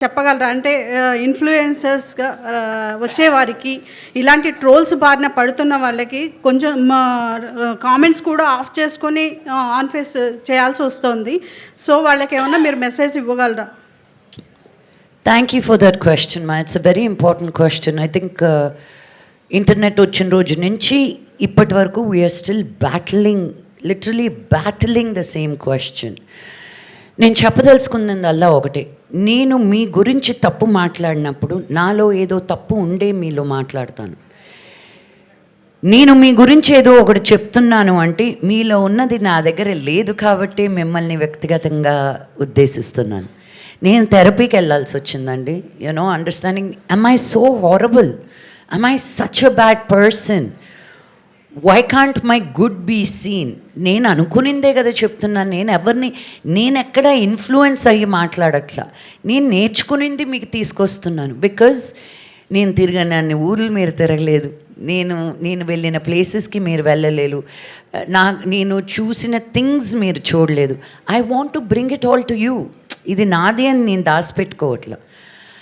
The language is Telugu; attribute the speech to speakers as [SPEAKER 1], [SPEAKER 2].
[SPEAKER 1] చెప్పగలరా? అంటే ఇన్‌ఫ్లుయెన్సర్స్‌గా వచ్చేవారికి ఇలాంటి ట్రోల్స్ బారిన పడుతున్న వాళ్ళకి కొంచెం కామెంట్స్ కూడా ఆఫ్ చేసుకొని ఆన్ ఫేస్ చేయాల్సొస్తోంది. సో, వాళ్ళకేమన్నా మీరు మెసేజ్ ఇవ్వగలరా?
[SPEAKER 2] Thank you for that question మా. It's a very important question. I think internet వచ్చిన రోజు నుంచి ఇప్పటి వరకు we're still literally battling the same question. నేను చెప్పదలుచుకున్నదల్లా ఒకటే, నేను మీ గురించి తప్పు మాట్లాడినప్పుడు నాలో ఏదో తప్పు ఉండే మీలో మాట్లాడతాను. నేను మీ గురించి ఏదో ఒకటి చెప్తున్నాను అంటే మీలో ఉన్నది నా దగ్గర లేదు కాబట్టి మిమ్మల్ని వ్యక్తిగతంగా ఉద్దేశిస్తున్నాను. నేను థెరపీకి వెళ్ళాల్సి వచ్చిందండి. You know understanding, am I so horrible? Am I such a bad person? Why can't my good be seen? నేను అనుకునిందే కదా చెప్తున్నాను. నేను ఎక్కడ ఇన్ఫ్లుయెన్స్ అయ్యి మాట్లాడట్లా. నేను నేర్చుకునింది మీకు తీసుకొస్తున్నాను. బికాజ్ నేను తిరిగిన అన్ని ఊర్లు మీరు తిరగలేదు, నేను వెళ్ళిన ప్లేసెస్కి మీరు వెళ్ళలేదు, నేను చూసిన థింగ్స్ మీరు చూడలేదు. I want to bring it all to you. ఇది నాది అని నేను దాచిపెట్టుకోవట్లా.